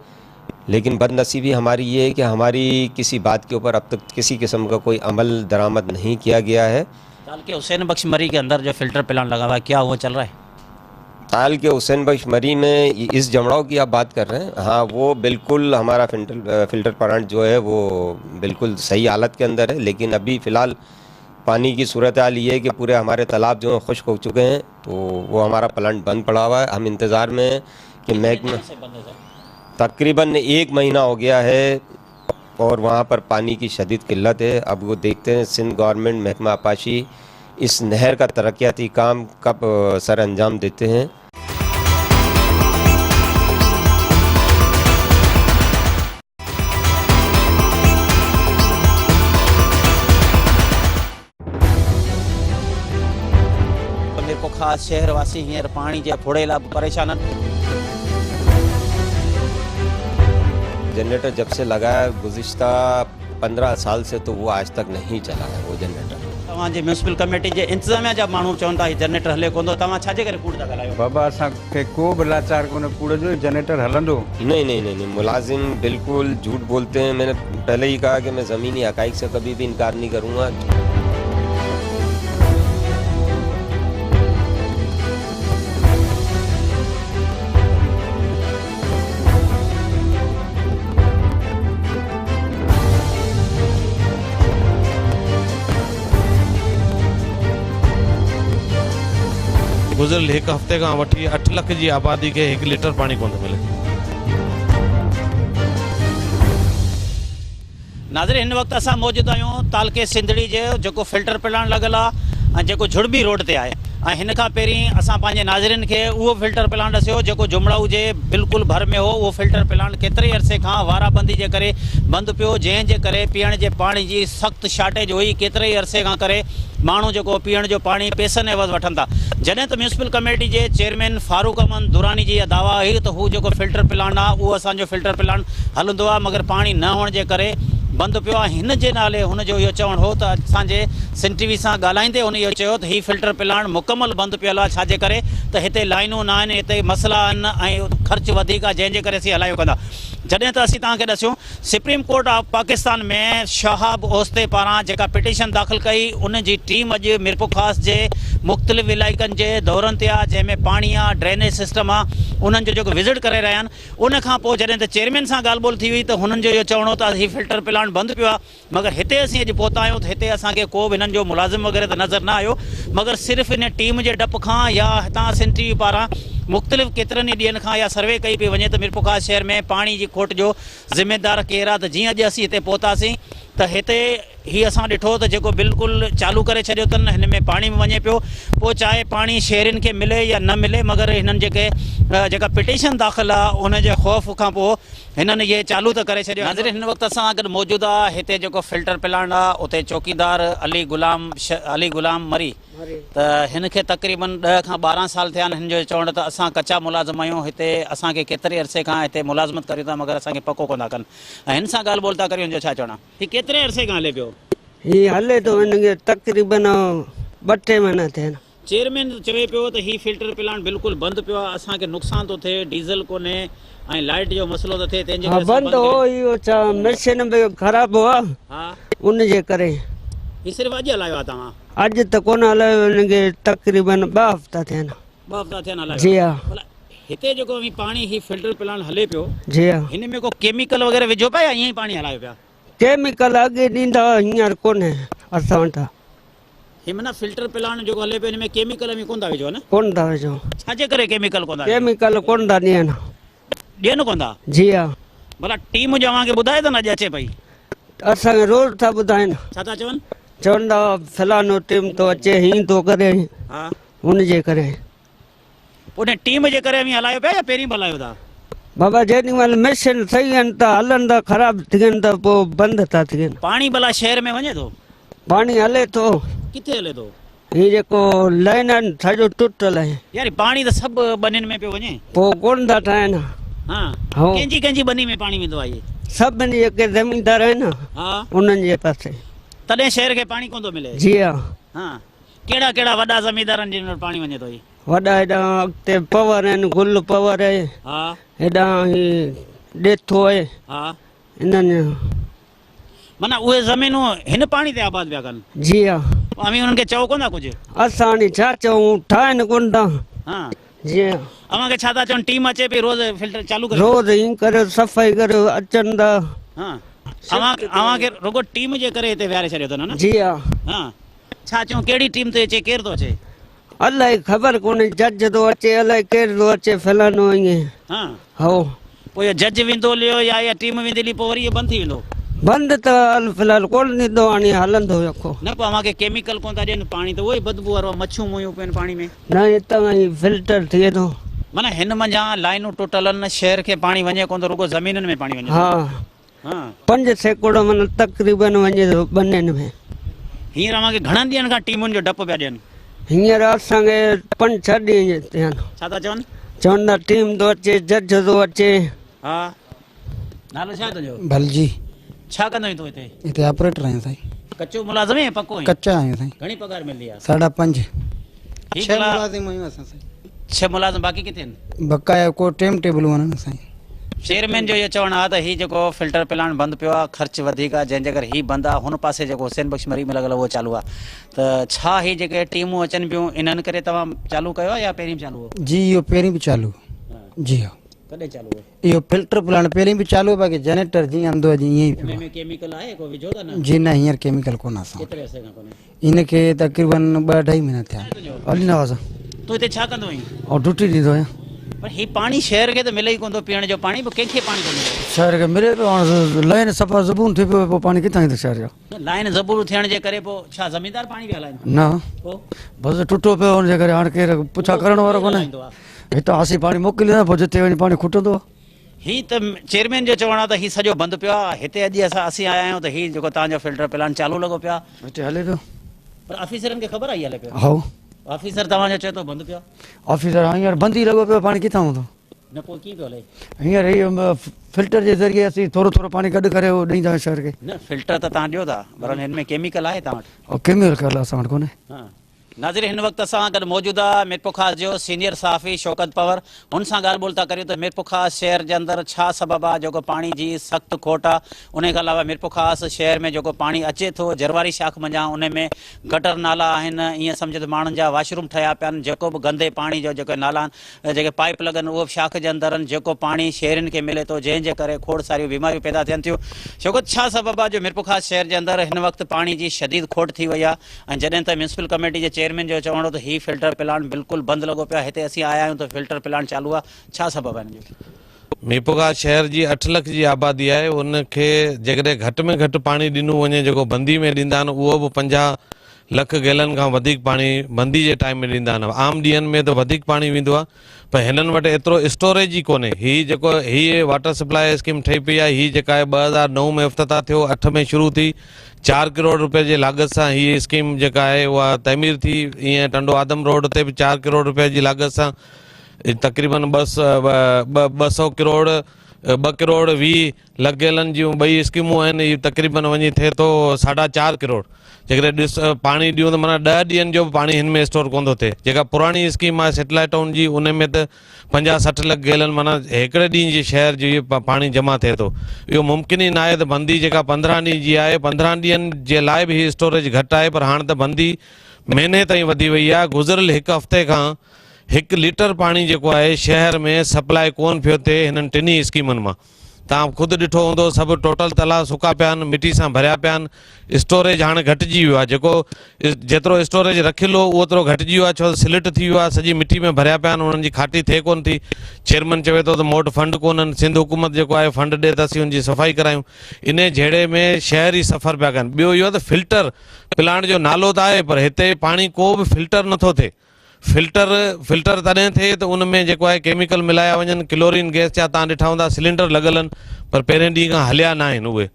लेकिन बदनसीबी हमारी ये है कि हमारी किसी बात के ऊपर अब तक किसी किस्म का कोई अमल दरामद नहीं किया गया है। ताल के हुसैन बख्श मरी के अंदर जो फ़िल्टर प्लांट लगा हुआ है, क्या वो चल रहा है? ताल के हुसैन बख्श मरी में इस जमड़ाव की आप बात कर रहे हैं? हाँ, वो बिल्कुल हमारा फ़िल्टर प्लांट जो है वो बिल्कुल सही हालत के अंदर है, लेकिन अभी फ़िलहाल पानी की सूरत हाल ये है कि पूरे हमारे तालाब जो हैं खुश्क हो चुके हैं, तो वो हमारा प्लांट बंद पड़ा हुआ है। हम इंतज़ार में हैं कि महकमा, तकरीबन 1 महीना हो गया है और वहाँ पर पानी की शदीद किल्लत है। अब वो देखते हैं, सिंध गवर्नमेंट महकमा अपाची इस नहर का तरक्याती काम कब सर अंजाम देते हैं। मीरपुर खास शहरवासी हींअर पाणी जे फुड़े लाइ परेशान आहिनि। जनरेटर जब से लगा है गुज़िश्ता 15 साल से, तो वो आज तक नहीं चला है वो जनरेटर। तव्हांजे म्यूनिसिपल कमेटी जे इंतज़ामिया जा माण्हू चवनि था जनरेटर हले कोन थो, तव्हां छाजे करे कूड़ था ॻाल्हायो? बाबा असांखे को बि लाचार कोन्हे, कूड़ जो जनरेटर हलंदो। नहीं, मुलाजिम बिल्कुल झूठ बोलते हैं। मैंने पहले ही कहा कि मैं ज़मीनी हक़ाइक़ से कभी भी इनकार नहीं करूँगा। गुज़िरियल हिकु हफ़्ते खां वठी 8 लख जी आबादी खे 1 लीटर पाणी कोन थो मिले। नाज़रीन, हिन वक़्तु असां मौजूदु आहियूं तालके सिंधड़ी जे जेको फिल्टर प्लांट लॻल आहे ऐं जेको झुड़बी रोड ते आहे। ऐं हिन खां पहिरीं असां पंहिंजे नाज़रीन खे उहो फिल्टर प्लांट ॾिसियो जेको जुमड़ाऊ जे बिल्कुलु भर में हो। उहो फिल्टर प्लांट केतिरे अरसे खां वाराबंदी जे करे बंदि पियो, जंहिंजे करे पीअण जे पाणी जी सख़्तु शार्टेज हुई। केतिरे ई अरसे खां करे माण्हू जेको पीअण जो पाणी पैसनि एवज़ वठनि था। जॾहिं त म्यूनिसिपल कमेटी जे चेयरमैन फारूक अहमद दुरानी जी इहा दावा हुई त हू जेको फिल्टर प्लांट आहे उहो असांजो फिल्टर प्लांट हलंदो आहे, मगर पाणी न हुअण जे करे बंदि पियो आहे। हिन जे नाले हुनजो इहो चवणु हो त असांजे सिंध टीवी सां ॻाल्हाईंदे हुन इहो चयो त हीउ फिल्टर प्लांट मुकमल बंदि पियल आहे। छाजे करे त हिते लाइनूं न आहिनि, हिते मसइला आहिनि ऐं ख़र्चु वधीक आहे, जंहिंजे करे असीं हलायूं कंदा। जॾहिं त असीं तव्हांखे ॾसियूं सुप्रीम कोर्ट ऑफ पाकिस्तान में शहाब ओस्ते पारां जेका पिटीशन दाख़िल कई, उन जी टीम अॼु मीरपुर ख़ास जे मुख़्तलिफ़ इलाइक़नि जे दौरनि ते आहे, जंहिंमें पाणी आहे, ड्रेनेज सिस्टम आहे, उन्हनि जो जेको विज़िट करे रहिया आहिनि। उन खां पोइ जॾहिं त चेयरमैन सां ॻाल्हि ॿोल थी हुई त हुननि जो इहो चवणो त हीउ फिल्टर प्लांट बंदि पियो आहे, मगर हिते असीं अॼु पहुता आहियूं त हिते असांखे को बि हिननि जो मुलाज़िम वग़ैरह त नज़र न आयो, मगर सिर्फ़ु इन टीम जे डप खां या हितां सिंध टीवी पारां मुख़्तलिफ़ केतिरनि ई ॾींहंनि खां इहा सर्वे कई पई वञे त मीरपुर ख़ास शहर में पाणी जी खोट जो ज़िम्मेदार केरु आहे। त जीअं अॼु असीं हिते पहुतासीं त हिते हीअ असां ॾिठो त जेको बिल्कुलु चालू करे छॾियो अथनि, हिन में पाणी बि वञे पियो। पोइ चाहे पाणी शहरनि खे मिले या न मिले, मगर हिननि जेका पिटीशन दाख़िल आहे उन जे ख़ौफ़ खां पोइ हिननि इहे चालू त करे छॾियो। नाज़रीन, हिन वक़्तु असां गॾु मौजूदु आहे हिते जेको फिल्टर प्लांट आहे उते चौकीदार अली गुलाम मरी। त हिन खे तक़रीबन 10 खां 12 साल थिया आहिनि। हिन जो चवणु त असां कचा मुलाज़िम आहियूं, हिते असांखे केतिरे अरसे खां हिते मुलाज़मत करियूं था, मगर असांखे पको कोन था कनि। ऐं हिन सां ॻाल्हि ॿोल था करियूं, जो छा चवणा हीउ केतिरे अरसे खां हले पियो? हीउ हले थो हिनखे तक़रीबन 2-3 महीना थिया आहिनि। चेयरमैन चवे पियो त हीउ फिल्टर प्लांट बिल्कुलु बंदि पियो आहे, असांखे नुक़सानु थो थिए, डीज़ल कोन्हे ऐं लाइट जो मसइलो थो थिए, तंहिंजे करे बंदि हो। इहो छा मशीन बि ख़राबु हुआ, उनजे करे। हीउ सिर्फ़ु अॼु हलायो आहे तव्हां? अॼु त कोन हलायो, हिनखे तक़रीबन 2 हफ़्ता थिया आहिनि। 2 हफ़्ता थिया आहिनि? जी हा। हिते जेको पाणी हीउ फिल्टर प्लांट हले पियो, जी हा, हिन में को केमिकल वग़ैरह विझो पिया या ईअं ई पाणी हलायो पिया? केमिकल अॻे ॾींदा, हींअर कोन्हे असां वटि। हीउ माना फिल्टर प्लांट जेको हले पियो हिन में केमिकल बि कोन था विझो न? कोन था विझो। छाजे करे केमिकल कोन था? केमिकल कोन था ॾियनि। ॾियनि कोन था? जी हा। भला टीम जो अव्हांखे ॿुधाए त न अॼु अचे पई? असांखे रोज़ था ॿुधाइनि। छा था चवनि? चवंदा फलानो टीम थो अचे, हीअं थो करे, हुनजे करे। उन टीम जे करे बि हलायो पिया या पहिरीं बि हलायो था? बाबा जेॾी महिल मशीन सही आहिनि त हलनि था, ख़राबु थियनि त पोइ बंदि था थियनि। पाणी भला शहर में वञे थो? पाणी हले थो। किथे हले थो? हीउ जेको लाइन आहिनि सॼो टुटल आहे। यार पाणी त सभु बनियुनि में पियो वञे, पोइ कोन था ठाहिनि। कंहिंजी बनी में पाणी वेंदो आहे? सभिनी जेके ज़मीनदार आहिनि उन्हनि जे पासे। तॾहिं शहर खे पाणी कोन थो मिले? जी हा। कहिड़ा कहिड़ा वॾा ज़मीनदारनि जिन वटि पाणी वञे थो? वॾा हेॾा अॻिते पवर आहिनि, गुल पवर आहे, हेॾा ही ॾेथो आहे, इन्हनि माना उहे ज़मीनूं हिन पाणी ते आबाद पिया कनि? जी हा। अवी उन्हनि खे चओ कोन था कुझु? असां हाणे छा चऊं, ठाहिनि कोन था। जी हा। अव्हांखे छा था चवनि? टीम अचे पई रोज़ फिल्टर चालू करे? रोज़ ईअं करे सफ़ाई करे अचनि था। अव्हांखे रुगो टीम जे करे हिते विहारे छॾियो अथनि न? जी हा। छा चऊं, कहिड़ी टीम थो अचे, केरु थो अचे? अलाए ख़बर कोन्हे, जज थो अचे, अलाए केरु थो अचे, फलानो ईअं। पोइ इहो जज वेंदो लियो या इहा टीम वेंदी पोइ वरी इहो बंदि थी वेंदो? बंदि त फ़िलहालु कोन ॾींदो हाणे हलंदो रखो न पोइ अव्हांखे केमिकल कोन था ॾियनि पाणी त उहो ई बदबू वारो मच्छियूं मुयूं पियूं पाणी में न हितां ई फिल्टर थिए थो माना हिन मंझां लाइनूं टुटल आहिनि शहर खे पाणी वञे कोन थो रुगो ज़मीननि में पाणी वञे हा हाँ 5 सैकड़ो माना तक़रीबन वञे थो बननि में हींअर अव्हांखे घणनि ॾींहंनि खां टीमुनि जो डपु पिया ॾियनि हींअर असांखे 5-6 ॾींहं थिया आहिनि छा था चवनि चवंदा टीम थो अचे जज थो अचे हा नालो छा तुंहिंजो भलजी छा कंदो आहीं तूं हिते हिते ऑपरेटर आहियूं साईं कचो मुलाज़िम आहे पको आहे कच्चा आहियूं साईं घणी पगार मिलंदी आहे 5.5 ही 6 मुलाज़िम आहियूं असां साईं 6 मुलाज़िम बाक़ी किथे आहिनि बकाया को टाइम टेबल वञनि साईं चेयरमैन जो इहो चवणु आहे त हीउ जेको फिल्टर प्लांट बंदि पियो आहे ख़र्चु वधीक आहे जंहिंजे करे हीउ बंदि आहे हुन पासे जेको हुसैन बख्श मरी में लॻल उहो चालू आहे त छा हीअ जेके टीमूं अचनि पियूं इन्हनि करे तव्हां चालू कयो आहे या पहिरीं चालू हो जी इहो पहिरीं बि चालू जी हा कॾहिं चालू हो इहो फिल्टर प्लांट पहिरीं बि चालू बाक़ी जनरेटर जीअं हूंदो आहे ईअं ई पियो में केमिकल आहे को विझो था न जी न हींअर केमिकल कोन आहे असां केतिरे अर्से खां कोन्हे इनखे तक़रीबन 2-2.5 महीना थिया हली न असां तूं हिते छा कंदो आहीं ऐं ड्यूटी ॾींदो आहियां पर हीउ पाणी शहर खे त मिले ई कोन थो पीअण जो पाणी पोइ कंहिंखे पाणी थो मिले शहर खे मिले पियो हाणे लाइन सफ़ा ज़बून थी पियो पोइ पाणी किथां ईंदो शहर जो लाइन ज़बूर थियण जे करे पोइ छा ज़मींदार पाणी पिया हलाइनि न पोइ बसि टुटो पियो हुनजे करे हाणे केरु पुछा करण वारो कोन्हे हितां असीं पाणी मोकिलींदा पोइ जिते वञी पाणी खुटंदो आहे हीउ त चेयरमैन जो चवणु आहे त हीउ सॼो बंदि पियो आहे हिते अॼु असीं आया आहियूं त हीउ जेको तव्हांजो फिल्टर प्लांट चालू लॻो पियो आहे हिते हले पियो पर ऑफिसरनि खे ख़बर आहे हले पियो हा ऑफिसर तव्हांजो चए थो बंदि पियो आहे ऑफिसर हींअर बंदि ई लॻो पियो पाणी किथां हूंदो न पोइ कीअं पियो हले हींअर इहो फिल्टर जे ज़रिए असीं थोरो थोरो पाणी कढ करे उहो ॾींदा आहियूं शहर खे न फिल्टर त तव्हां ॾियो था पर हिन में केमिकल आहे तव्हां वटि ऐं केमिकल असां वटि कोन्हे हाँ नाज़िर हिन वक़्तु असां गॾु मौजूदु आहे मिरपुखास जो सीनियर सहाफ़ी शौकत पवर हुन सां ॻाल्हि ॿोल था करियूं त मिरपुखास शहर जे अंदरि छा सबबु आहे जेको पाणी जी सख़्तु खोट आहे उन खां अलावा मिरपुखास शहर में जेको पाणी अचे थो जरवारी शाख मंझां उन में गटर नाला आहिनि ईअं सम्झ त माण्हुनि जा वॉशरूम ठहिया पिया आहिनि जेको बि गंदे पाणी जो जेके नाला आहिनि जेके पाइप लॻनि उहो बि शाख जे अंदरि आहिनि जेको पाणी शहरनि खे मिले थो जंहिंजे करे खोड़ सारियूं बीमारियूं पैदा थियनि थियूं शौकत छा सबबु आहे जो मिरपुखास शहर जे अंदरि हिन वक़्तु पाणी जी शदीद खोट थी वई आहे ऐं जॾहिं त म्यूनसिपल कमेटी जे चेयरमैन जो चवणो त हीउ फिल्टर प्लांट बिल्कुलु बंदि लॻो पियो आहे हिते असीं आया आहियूं त फिल्टर प्लांट चालू आहे छा सबबु आहे हिन जो मिरपुखास शहर जी 8 लख जी आबादी आहे उनखे जेकॾहिं घटि में घटि पाणी ॾिनो वञे जेको बंदी में ॾींदा आहिनि उहो बि 50 लख गैलन खां वधीक पाणी बंदी जे टाइम में ॾींदा आहिनि आम ॾींहंनि में त वधीक पाणी वेंदो आहे पर हिननि वटि एतिरो स्टोरेज ई कोन्हे हीअ जेको हीअ वाटर सप्लाई स्कीम ठही पई आहे हीअ जेका आहे 2009 में इफ़्तिताह थियो 8 में शुरू थी 4 करोड़ रुपए जे लागत सां हीअ स्कीम जेका आहे उहा तइमीर थी ईअं टंडो आदम रोड ते बि 4 करोड़ रुपए जी लागत सां तक़रीबन 200 करोड़ 2 करोड़ 20 लख गैलन जूं ॿई स्कीमूं आहिनि इहे तक़रीबन वञी थिए थो 4.5 करोड़ जेकॾहिं ॾिस पाणी ॾियूं त माना 10 ॾींहंनि जो बि पाणी हिन में स्टोर कोन थो थिए जेका पुराणी स्कीम आहे सैटेलाइट टाउन जी उन में त 50-60 लख गैलन माना हिकिड़े ॾींहं जे शहर जी पाणी जमा थिए थो इहो मुमकिन ई न आहे त बंदी जेका 15 ॾींहं जी आहे 15 ॾींहंनि जे लाइ बि हीअ स्टोरेज घटि आहे पर हाणे त बंदी महीने ताईं वधी वई आहे गुज़िरियल हिकु हफ़्ते खां 1 लीटर पाणी जेको आहे शहर में सप्लाई कोन पियो थिए हिननि टिनी स्कीमुनि मां तव्हां ख़ुदि ॾिठो हूंदो सभु टोटल तलाउ सुका पिया आहिनि मिटी सां भरिया पिया आहिनि स्टोरेज हाणे घटिजी वियो आहे जेको जेतिरो स्टोरेज रखियलु हो ओतिरो घटिजी वियो आहे छो त स्लिट थी वियो आहे सॼी मिटी में भरिया पिया आहिनि उन्हनि जी खाटी थिए कोन थी चेयरमैन चवे थो त मूं वटि फंड कोन्हनि सिंध हुकूमत जेको आहे फंड ॾिए त असीं हुनजी सफ़ाई करायूं इन जहिड़े में शहर ई सफ़र पिया कनि ॿियो इहो त फिल्टर प्लांट जो नालो त आहे पर हिते पाणी को बि फिल्टर नथो थिए फिल्टर तॾहिं थिए त उन में जेको आहे केमिकल मिलाया वञनि क्लोरीन गैस जा तव्हां ॾिठा हूंदा सिलेंडर लॻल आहिनि पर पहिरें ॾींहं खां हलिया न आहिनि उहे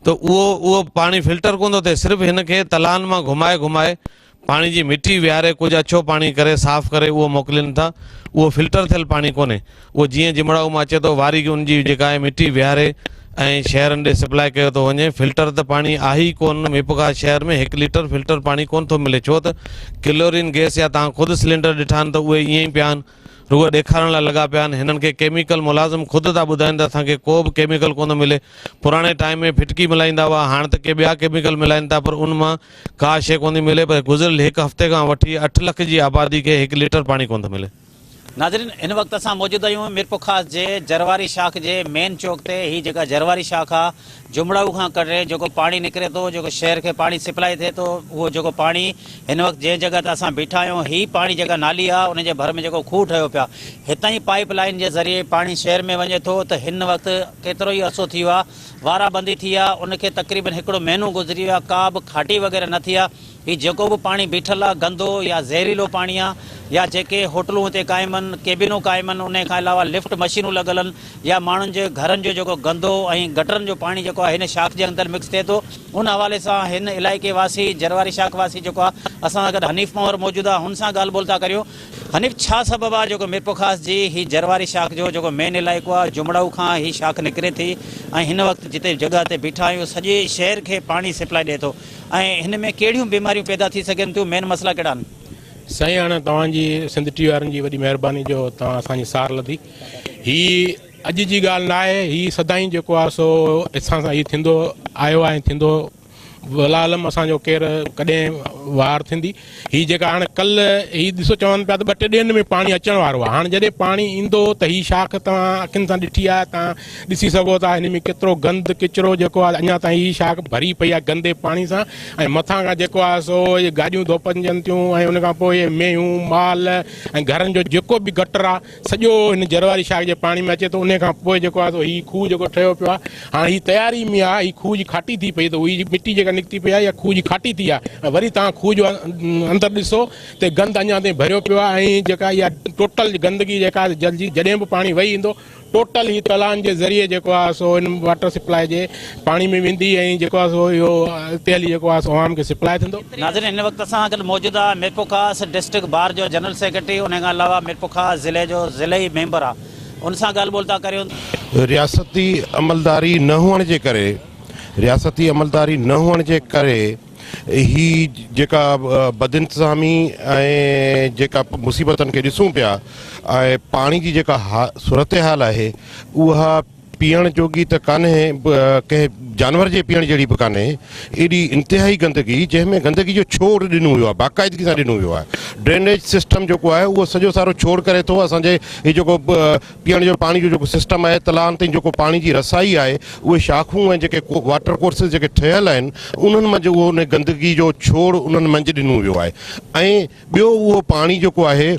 त उहो पाणी फिल्टर कोन थो थिए सिर्फ़ु हिन खे तलाउनि मां घुमाए पाणी जी मिटी विहारे कुझु अछो पाणी करे साफ़ करे उहो मोकिलीनि था उहो फिल्टर थियल पाणी कोन्हे उहो जीअं जिमड़ाऊ मां अचे थो वारी उनजी जेका आहे मिटी विहारे ऐं शहरनि ॾे सप्लाई कयो थो वञे फिल्टर त पाणी आहे ई कोन मिरपुखास शहर में 1 लीटर फिल्टर पाणी कोन थो मिले छो त क्लोरीन गैस या तव्हां ख़ुदि सिलेंडर ॾिठा आहिनि त उहे ईअं ई पिया आहिनि रुगो ॾेखारण लाइ लॻा पिया आहिनि हिननि खे केमिकल मुलाज़िम ख़ुदि था ॿुधाइनि त असांखे को बि केमिकल कोन थो मिले पुराणे टाइम में फिटकी मिलाईंदा हुआ हाणे त के ॿिया केमिकल मिलाइनि था पर उन मां का शइ कोन थी मिले पर गुज़िरियल 1 हफ़्ते खां वठी 8 लख जी आबादी खे 1 लीटर पाणी कोन थो मिले नाज़रीन इन वक्त असां मौजूद आहियूं मीरपुखास जे जरवारी शाख जे मेन चौक ते। ही जेका जरवारी शाख आहे जुमड़ाऊ खां करे जेको पाणी निकिरे थो, जेको शहर खे पाणी सप्लाई थिए थो, उहो जेको पाणी हिन वक़्तु जंहिं जॻह ते असां बीठा आहियूं, ही पाणी जेका नाली आहे उन जे भर में जेको खूह ठहियो पिया, हितां ई पाइप लाइन जे ज़रिए पाणी शहर में वञे थो। त हिन वक़्तु केतिरो ई अरसो थी वियो आहे, वाराबंदी थी आहे, उनखे तक़रीबन हिकिड़ो महीनो गुज़री वियो आहे, का बि खाटी वग़ैरह न थी आहे। ही जेको बि पाणी बीठल आहे गंदो या ज़हरीलो पाणी आहे, या जेके होटलूं हिते क़ाइमु आहिनि, केबिनूं क़ाइमु आहिनि, उन खां अलावा लिफ्ट मशीनूं लॻल आहिनि, या माण्हुनि जे घरनि जो जेको गंदो ऐं गटरनि जो पाणी जेको आहे हिन शाख जे अंदरि मिक्स थिए थो। उन हवाले सां हिन इलाइक़े वासी जरवारी शाख वासी जेको आहे असां सां गॾु हनीफ़ मंवर मौजूदु आहे, हुन सां ॻाल्हि ॿोल था करियूं। हनीफ़, छा सबबु आहे जेको मीरपुखास जी ही जरवारी शाख जो जेको मेन इलाइक़ो आहे, जुमड़ाऊ खां ही शाख निकिरे थी ऐं हिन वक़्तु जिते जॻह ते बीठा आहियूं सॼे शहर खे पाणी सप्लाई ॾिए थो, ऐं हिन में कहिड़ियूं बीमारियूं पैदा थी सघनि थियूं, मेन मसला कहिड़ा आहिनि? साईं, हाणे तव्हांजी सिंध टी वारनि जी वॾी महिरबानी जो तव्हां असांजी सार लधी। ही अॼु जी ॻाल्हि न आहे, ही सदाईं जेको आहे सो असां सां हीउ थींदो आयो आहे, थींदो वलालम असांजो केरु कॾहिं वार थींदी। हीअ जेका हाणे कल्ह हीअ ॾिसो चवनि पिया त 2-3 ॾींहंनि में पाणी अचण वारो आहे। हाणे जॾहिं पाणी ईंदो त हीअ शाख तव्हां अखियुनि सां ॾिठी आहे, तव्हां ॾिसी सघो था हिन में केतिरो गंद किचिरो जेको आहे अञा ताईं हीअ शाख भरी पई आहे गंदे पाणी सां, ऐं मथां खां जेको आहे सो इहे गाॾियूं धोपजनि थियूं, ऐं उन खां पोइ इहे मेंहूं माल ऐं घरनि जो जेको बि गटर आहे सॼो हिन जरवारी शाख जे पाणी में अचे थो। उन खां पोइ जेको आहे सो हीअ खूह जेको ठहियो पियो आहे, हाणे हीअ तयारी में आहे, हीअ खूह जी खाटी थी पई, त उहा मिटी जेका निकिती पई आहे या खूह जी खाटी थी आहे। वरी तव्हां खूह जो अंदरि ॾिसो त गंद अञा ताईं भरियो पियो आहे, ऐं जेका इहा टोटल गंदगी जेका जल्दी जॾहिं बि पाणी वही ईंदो टोटल ही तलान जे ज़रिए जेको आहे सो इन वाटर सप्लाई जे पाणी में वेंदी, ऐं जेको आहे सो इहो तेल जेको आहे सो आवाम खे सप्लाई थींदो। नाज़रीन, हिन वक़्तु असां गॾु मौजूदु आहे मीरपुखास डिस्ट्रिक्ट बार जो जनरल सेक्रेटरी, उन खां अलावा मीरपुखास ज़िले जो ज़िले मेंबर आहे, उन सां ॻाल्हि ॿोल था करियूं। रियासती अमलदारी न हुअण जे करे, रियासती अमलदारी न हुअण जे करे ही जेका बदइंतज़ामी ऐं जेका मुसीबतनि खे ॾिसूं पिया, ऐं पाणी जी जेका सूरत हाल आहे उहा पीअण जोगी त कान्हे, कंहिं जानवर जे पीअण जहिड़ी बि कान्हे। एॾी इंतिहाई गंदगी, जंहिंमें गंदगी जो छोड़ ॾिनो वियो आहे, बाक़ाइदगी सां ॾिनो वियो आहे। ड्रेनेज सिस्टम जेको आहे उहो सॼो सारो छोड़ करे थो। असांजे हीअ जेको पीअण जो पाणी जो जेको सिस्टम आहे, तलान ताईं जेको पाणी जी रसाई आहे, उहे शाखूं ऐं जेके वाटर कोर्सिस जेके ठहियल आहिनि उन्हनि मंझि उहो उन गंदगी जो छोड़ उन्हनि मंझि ॾिनो वियो आहे। ऐं ॿियो उहो पाणी जेको आहे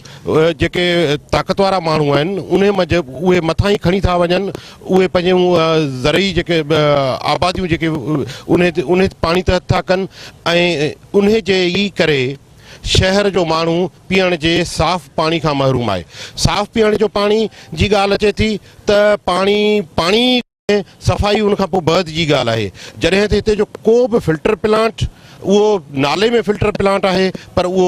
जेके ताक़त वारा माण्हू आहिनि उन मंझि उहे मथां ई खणी था वञनि, उहे पंहिंजूं ज़रई जेके आबादियूं जेके उन पाणी तहत था कनि, ऐं उन जे ई करे शहर जो माण्हू पीअण जे साफ़ पाणी खां महरूम आहे। साफ़ पीअण जो पाणी जी ॻाल्हि अचे थी त पाणी सफ़ाई उन खां पोइ बद जी ॻाल्हि आहे। जॾहिं त हिते जो को बि फिल्टर प्लांट, उहो नाले में फिल्टर प्लांट आहे पर उहो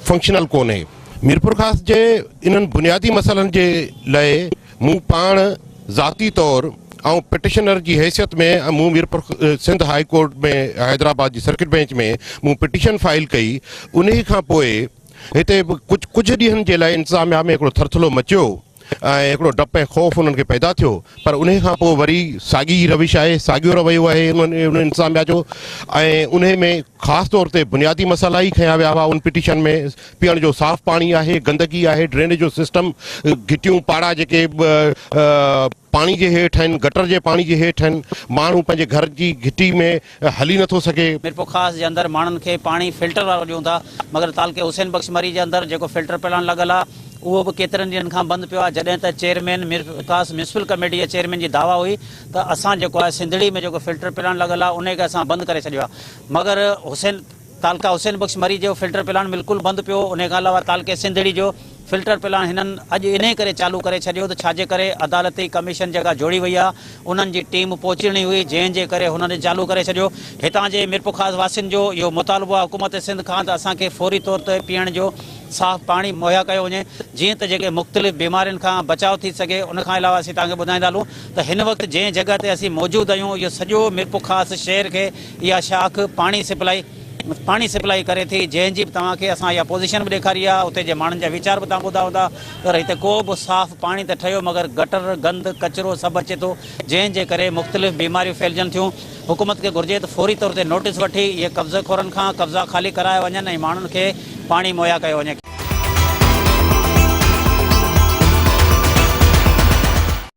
फंक्शनल कोन्हे। मीरपुखास जे इन्हनि बुनियादी मसइलनि जे लाइ मूं पाण ज़ाती तौरु ऐं पिटिशनर जी हैसियत में मूं मीरपुर सिंध हाई कोर्ट में हैदराबाद जी सर्किट बेंच में मूं पिटिशन फाइल कई। उन खां पोइ हिते कुझु ॾींहंनि जे लाइ इंतिज़ामिया में हिकिड़ो थरथलो मचियो ऐं हिकिड़ो डप ऐं ख़ौफ़ उन्हनि खे पैदा थियो, पर उन खां पोइ वरी साॻी रविश आहे, साॻियो रवैयो आहे उन इंतिज़ामिया जो। ऐं उन में ख़ासि तौर ते बुनियादी मसाला ई खयां विया हुआ उन पिटिशन में। पीअण जो साफ़ पाणी आहे, गंदगी आहे, ड्रेनेज जो सिस्टम, घिटियूं पाड़ा जेके पाणी जे हेठि आहिनि, गटर जे पाणी जे हेठि आहिनि, माण्हू पंहिंजे घर जी घिटी में हली नथो सघे। मीरपुखास जे अंदरि माण्हुनि खे पाणी फिल्टर वारो ॾियूं था, मगर तालके हुसैन बख्श मरी जे अंदरि जेको फिल्टर प्लान लॻल आहे उहो बि केतिरनि ॾींहंनि खां बंदि पियो आहे। जॾहिं त चेयरमैन मीरपुखास म्यूनिसिपल कमेटी जे चेयरमैन जी दावा हुई त असां जेको आहे सिंधड़ी में जेको फिल्टर प्लान लॻल आहे उनखे असां बंदि करे छॾियो आहे, मगर तालका हुसैन बख्श मरी जो फिल्टर प्लान बिल्कुलु बंदि पियो। उन खां अलावा तालके सिंधड़ी जो फिल्टर प्लान हिननि अॼु इन करे चालू करे छॾियो त छाजे करे अदालती कमीशन जेका जोड़ी वई आहे उन्हनि जी टीम पहुचणी हुई, जंहिंजे करे हुननि चालू करे छॾियो। हितां जे मीरपुखास वासियुनि जो इहो मुतालबो आहे हुकूमत सिंध खां त असांखे फौरी तौर ते पीअण जो साफ़ पाणी मुहैया कयो वञे, जीअं त जेके मुख़्तलिफ़ बीमारियुनि खां बचाव थी सघे। उन खां अलावा असीं तव्हांखे ॿुधाईंदा हलूं त हिन वक़्तु जंहिं जॻह ते असीं मौजूदु आहियूं इहो सॼो मीरपुखास शहर खे इहा शाख पाणी सप्लाई करे थी, जंहिंजी बि तव्हांखे असां इहा पोज़ीशन बि ॾेखारी आहे। उते जे माण्हुनि जा वीचार बि तव्हां ॿुधा हूंदा, पर हिते को बि साफ़ पाणी त ठहियो मगर गटर गंद कचिरो सभु अचे थो, जंहिंजे करे मुख़्तलिफ़ बीमारियूं फैलिजनि थियूं। हुकूमत खे घुर्जे त फौरी तौर ते नोटिस वठी इहे कब्ज़ेखोरनि खां कब्ज़ा ख़ाली कराए वञनि ऐं माण्हुनि खे पाणी मुहैया कयो वञे।